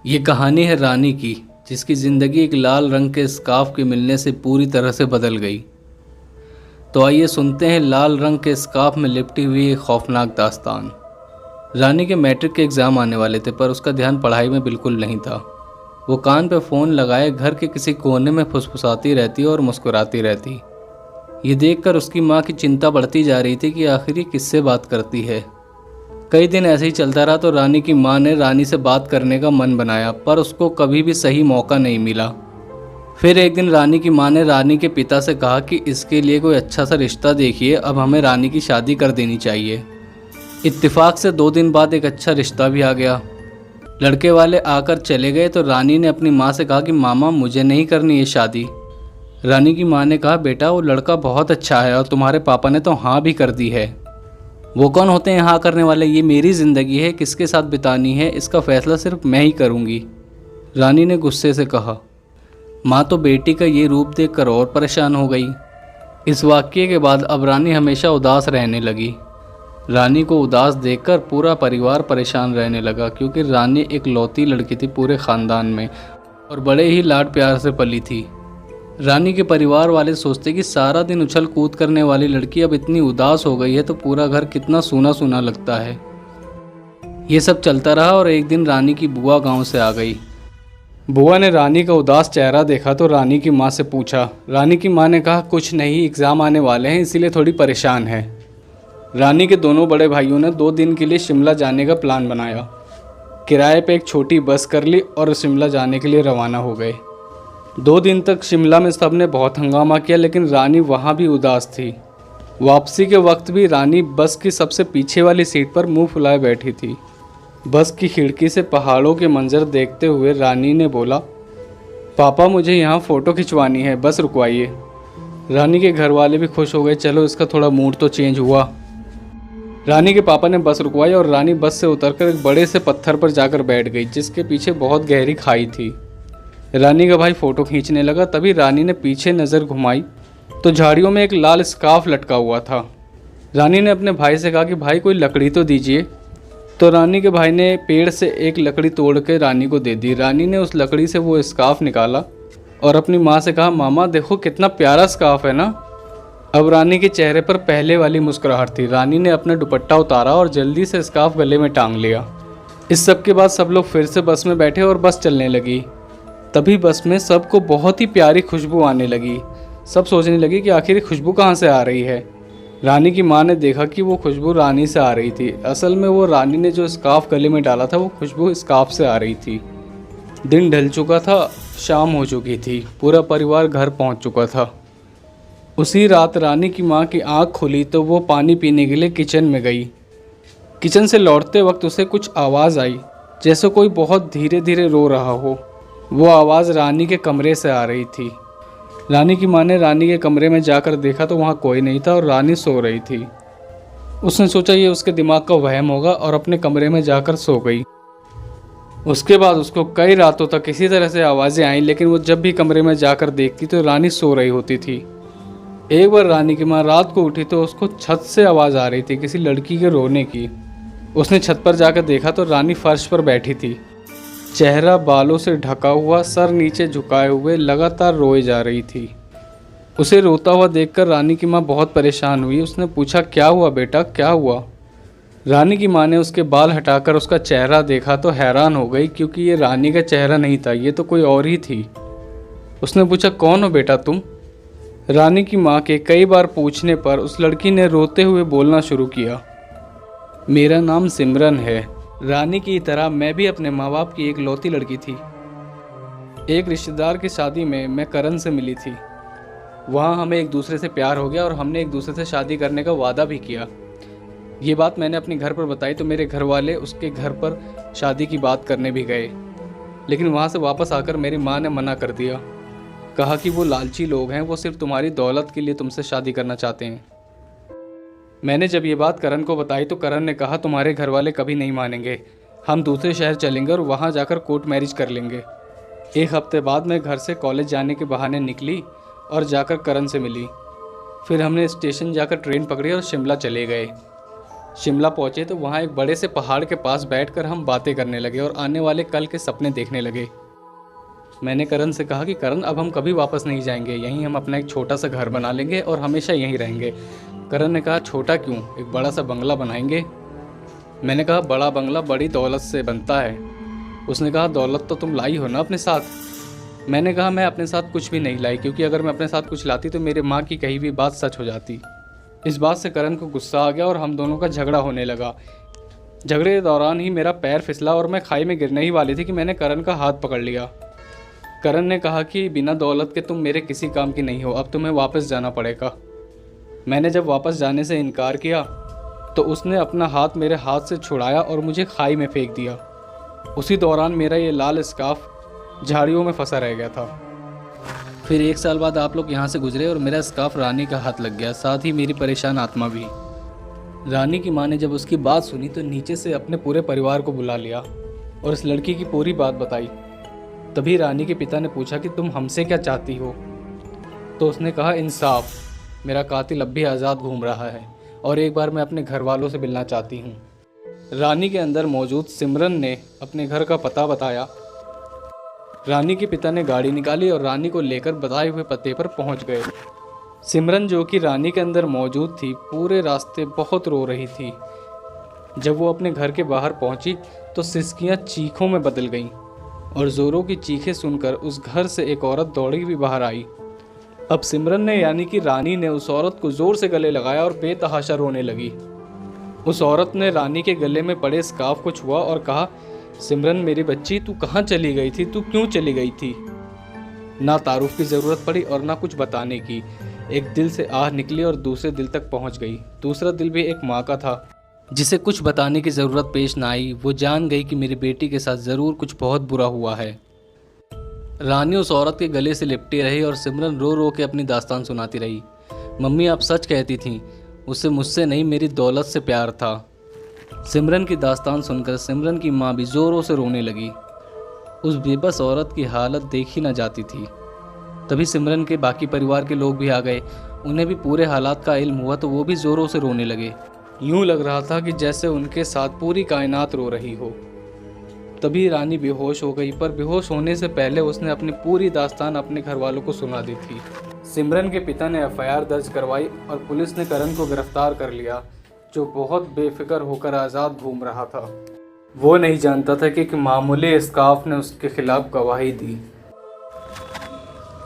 ये कहानी है रानी की, जिसकी ज़िंदगी एक लाल रंग के स्कार्फ के मिलने से पूरी तरह से बदल गई। तो आइए सुनते हैं लाल रंग के स्कार्फ में लिपटी हुई एक खौफनाक दास्तान। रानी के मैट्रिक के एग्ज़ाम आने वाले थे, पर उसका ध्यान पढ़ाई में बिल्कुल नहीं था। वो कान पे फ़ोन लगाए घर के किसी कोने में फुसफुसाती रहती और मुस्कुराती रहती। ये देखकर उसकी माँ की चिंता बढ़ती जा रही थी कि आखिर ये किससे बात करती है। कई दिन ऐसे ही चलता रहा तो रानी की माँ ने रानी से बात करने का मन बनाया, पर उसको कभी भी सही मौका नहीं मिला। फिर एक दिन रानी की माँ ने रानी के पिता से कहा कि इसके लिए कोई अच्छा सा रिश्ता देखिए, अब हमें रानी की शादी कर देनी चाहिए। इत्तेफाक से 2 दिन बाद एक अच्छा रिश्ता भी आ गया। लड़के वाले आकर चले गए तो रानी ने अपनी माँ से कहा कि मामा, मुझे नहीं करनी ये शादी। रानी की माँ ने कहा, बेटा वो लड़का बहुत अच्छा है और तुम्हारे पापा ने तो हाँ भी कर दी है। वो कौन होते हैं हाँ करने वाले? ये मेरी ज़िंदगी है, किसके साथ बितानी है इसका फैसला सिर्फ मैं ही करूँगी। रानी ने गुस्से से कहा। माँ तो बेटी का ये रूप देखकर और परेशान हो गई। इस वाक़ये के बाद अब रानी हमेशा उदास रहने लगी। रानी को उदास देखकर पूरा परिवार परेशान रहने लगा, क्योंकि रानी एक लौती लड़की थी पूरे ख़ानदान में और बड़े ही लाड प्यार से पली थी। रानी के परिवार वाले सोचते कि सारा दिन उछल कूद करने वाली लड़की अब इतनी उदास हो गई है तो पूरा घर कितना सूना सूना लगता है। ये सब चलता रहा और एक दिन रानी की बुआ गांव से आ गई। बुआ ने रानी का उदास चेहरा देखा तो रानी की माँ से पूछा। रानी की माँ ने कहा, कुछ नहीं, एग्ज़ाम आने वाले हैं इसीलिए थोड़ी परेशान है। रानी के दोनों बड़े भाइयों ने 2 दिन के लिए शिमला जाने का प्लान बनाया। किराए पे एक छोटी बस कर ली और शिमला जाने के लिए रवाना हो गए। 2 दिन तक शिमला में सबने बहुत हंगामा किया, लेकिन रानी वहाँ भी उदास थी। वापसी के वक्त भी रानी बस की सबसे पीछे वाली सीट पर मुंह फुलाए बैठी थी। बस की खिड़की से पहाड़ों के मंजर देखते हुए रानी ने बोला, पापा मुझे यहाँ फ़ोटो खिंचवानी है, बस रुकवाइए। रानी के घर वाले भी खुश हो गए, चलो इसका थोड़ा मूड तो चेंज हुआ। रानी के पापा ने बस रुकवाई और रानी बस से उतरकर एक बड़े से पत्थर पर जाकर बैठ गई, जिसके पीछे बहुत गहरी खाई थी। रानी का भाई फ़ोटो खींचने लगा, तभी रानी ने पीछे नज़र घुमाई तो झाड़ियों में एक लाल स्कार्फ लटका हुआ था। रानी ने अपने भाई से कहा कि भाई कोई लकड़ी तो दीजिए। तो रानी के भाई ने पेड़ से एक लकड़ी तोड़ के रानी को दे दी। रानी ने उस लकड़ी से वो स्कार्फ निकाला और अपनी माँ से कहा, मामा देखो कितना प्यारा स्कार्फ है ना। अब रानी के चेहरे पर पहले वाली मुस्कुराहट थी। रानी ने अपना दुपट्टा उतारा और जल्दी से स्कार्फ गले में टांग लिया। इस सब के बाद सब लोग फिर से बस में बैठे और बस चलने लगी। तभी बस में सबको बहुत ही प्यारी खुशबू आने लगी। सब सोचने लगे कि आखिर खुशबू कहाँ से आ रही है। रानी की माँ ने देखा कि वो खुशबू रानी से आ रही थी। असल में वो रानी ने जो स्कार्फ गले में डाला था वो खुशबू स्कार्फ से आ रही थी। दिन ढल चुका था, शाम हो चुकी थी, पूरा परिवार घर पहुँच चुका था। उसी रात रानी की माँ की आँख खुली तो वो पानी पीने के लिए किचन में गई। किचन से लौटते वक्त उसे कुछ आवाज़ आई, जैसे कोई बहुत धीरे धीरे रो रहा हो। वो आवाज़ रानी के कमरे से आ रही थी। रानी की माँ ने रानी के कमरे में जाकर देखा तो वहाँ कोई नहीं था और रानी सो रही थी। उसने सोचा ये उसके दिमाग का वहम होगा और अपने कमरे में जाकर सो गई। उसके बाद उसको कई रातों तक इसी तरह से आवाज़ें आईं, लेकिन वो जब भी कमरे में जाकर देखती तो रानी सो रही होती थी। एक बार रानी की माँ रात को उठी तो उसको छत से आवाज़ आ रही थी, किसी लड़की के रोने की। उसने छत पर जाकर देखा तो रानी फर्श पर बैठी थी, चेहरा बालों से ढका हुआ, सर नीचे झुकाए हुए लगातार रोए जा रही थी। उसे रोता हुआ देखकर रानी की माँ बहुत परेशान हुई। उसने पूछा, क्या हुआ बेटा, क्या हुआ? रानी की माँ ने उसके बाल हटाकर उसका चेहरा देखा तो हैरान हो गई, क्योंकि ये रानी का चेहरा नहीं था, ये तो कोई और ही थी। उसने पूछा, कौन हो बेटा तुम? रानी की माँ के कई बार पूछने पर उस लड़की ने रोते हुए बोलना शुरू किया, मेरा नाम सिमरन है। रानी की तरह मैं भी अपने माँ बाप की एक लौती लड़की थी। एक रिश्तेदार की शादी में मैं करण से मिली थी। वहाँ हमें एक दूसरे से प्यार हो गया और हमने एक दूसरे से शादी करने का वादा भी किया। ये बात मैंने अपने घर पर बताई तो मेरे घर वाले उसके घर पर शादी की बात करने भी गए, लेकिन वहाँ से वापस आकर मेरी माँ ने मना कर दिया। कहा कि वो लालची लोग हैं, वो सिर्फ तुम्हारी दौलत के लिए तुमसे शादी करना चाहते हैं। मैंने जब ये बात करण को बताई तो करण ने कहा, तुम्हारे घर वाले कभी नहीं मानेंगे, हम दूसरे शहर चलेंगे और वहाँ जाकर कोर्ट मैरिज कर लेंगे। 1 हफ्ते बाद मैं घर से कॉलेज जाने के बहाने निकली और जाकर करण से मिली। फिर हमने स्टेशन जाकर ट्रेन पकड़ी और शिमला चले गए। शिमला पहुँचे तो वहाँ एक बड़े से पहाड़ के पास बैठकर हम बातें करने लगे और आने वाले कल के सपने देखने लगे। मैंने करण से कहा कि करण, अब हम कभी वापस नहीं जाएंगे, यहीं हम अपना एक छोटा सा घर बना लेंगे और हमेशा यहीं रहेंगे। करण ने कहा, छोटा क्यों, एक बड़ा सा बंगला बनाएंगे। मैंने कहा, बड़ा बंगला बड़ी दौलत से बनता है। उसने कहा, दौलत तो तुम लाई हो ना अपने साथ। मैंने कहा, मैं अपने साथ कुछ भी नहीं लाई, क्योंकि अगर मैं अपने साथ कुछ लाती तो मेरे माँ की कही हुई बात सच हो जाती। इस बात से करण को गुस्सा आ गया और हम दोनों का झगड़ा होने लगा। झगड़े के दौरान ही मेरा पैर फिसला और मैं खाई में गिरने ही वाली थी कि मैंने करण का हाथ पकड़ लिया। करण ने कहा कि बिना दौलत के तुम मेरे किसी काम की नहीं हो, अब तुम्हें वापस जाना पड़ेगा। मैंने जब वापस जाने से इनकार किया तो उसने अपना हाथ मेरे हाथ से छुड़ाया और मुझे खाई में फेंक दिया। उसी दौरान मेरा ये लाल स्कार्फ झाड़ियों में फंसा रह गया था। फिर 1 साल बाद आप लोग यहाँ से गुजरे और मेरा स्कार्फ रानी का हाथ लग गया, साथ ही मेरी परेशान आत्मा भी। रानी की माँ ने जब उसकी बात सुनी तो नीचे से अपने पूरे परिवार को बुला लिया और इस लड़की की पूरी बात बताई। तभी रानी के पिता ने पूछा कि तुम हमसे क्या चाहती हो। तो उसने कहा, इंसाफ। मेरा कातिल अब भी आज़ाद घूम रहा है और एक बार मैं अपने घर वालों से मिलना चाहती हूँ। रानी के अंदर मौजूद सिमरन ने अपने घर का पता बताया। रानी के पिता ने गाड़ी निकाली और रानी को लेकर बताए हुए पते पर पहुँच गए। सिमरन, जो कि रानी के अंदर मौजूद थी, पूरे रास्ते बहुत रो रही थी। जब वो अपने घर के बाहर पहुंची तो सिसकियां चीखों में बदल गईं और ज़ोरों की चीखें सुनकर उस घर से एक औरत दौड़ी हुई बाहर आई। अब सिमरन ने यानी कि रानी ने उस औरत को ज़ोर से गले लगाया और बेतहाशा रोने लगी। उस औरत ने रानी के गले में पड़े स्कार्फ को छुआ और कहा, सिमरन मेरी बच्ची, तू कहाँ चली गई थी, तू क्यों चली गई थी। ना तारुफ की ज़रूरत पड़ी और ना कुछ बताने की। एक दिल से आह निकली और दूसरे दिल तक पहुंच गई। दूसरा दिल भी एक माँ का था, जिसे कुछ बताने की ज़रूरत पेश ना आई। वो जान गई कि मेरी बेटी के साथ ज़रूर कुछ बहुत बुरा हुआ है। रानी उस औरत के गले से लिपटी रही और सिमरन रो रो के अपनी दास्तान सुनाती रही। मम्मी, आप सच कहती थीं, उसे मुझसे नहीं मेरी दौलत से प्यार था। सिमरन की दास्तान सुनकर सिमरन की माँ भी ज़ोरों से रोने लगी। उस बेबस औरत की हालत देखी न जाती थी। तभी सिमरन के बाकी परिवार के लोग भी आ गए। उन्हें भी पूरे हालात का इल्म हुआ तो वो भी ज़ोरों से रोने लगे। यूं लग रहा था कि जैसे उनके साथ पूरी कायनात रो रही हो। तभी रानी बेहोश हो गई, पर बेहोश होने से पहले उसने अपनी पूरी दास्तान अपने घर वालों को सुना दी थी। सिमरन के पिता ने एफआईआर दर्ज करवाई और पुलिस ने करण को गिरफ्तार कर लिया, जो बहुत बेफिक्र होकर आज़ाद घूम रहा था। वो नहीं जानता था कि मामूली स्कार्फ ने उसके खिलाफ गवाही दी।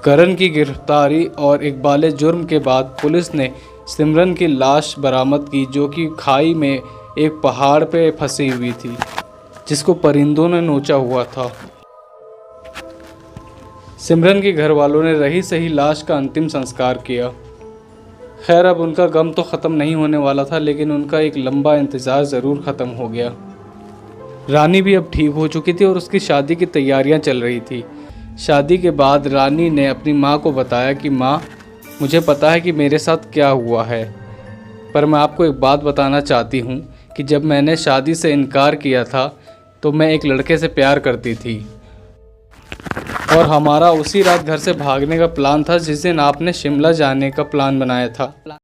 करण की गिरफ्तारी और इकबाल जुर्म के बाद पुलिस ने सिमरन की लाश बरामद की, जो कि खाई में एक पहाड़ पे फंसी हुई थी, जिसको परिंदों ने नोचा हुआ था। सिमरन के घर वालों ने रही सही लाश का अंतिम संस्कार किया। खैर, अब उनका गम तो ख़त्म नहीं होने वाला था, लेकिन उनका एक लंबा इंतज़ार ज़रूर ख़त्म हो गया। रानी भी अब ठीक हो चुकी थी और उसकी शादी की तैयारियां चल रही थी। शादी के बाद रानी ने अपनी माँ को बताया कि माँ, मुझे पता है कि मेरे साथ क्या हुआ है, पर मैं आपको एक बात बताना चाहती हूँ कि जब मैंने शादी से इनकार किया था तो मैं एक लड़के से प्यार करती थी और हमारा उसी रात घर से भागने का प्लान था जिस दिन आपने शिमला जाने का प्लान बनाया था।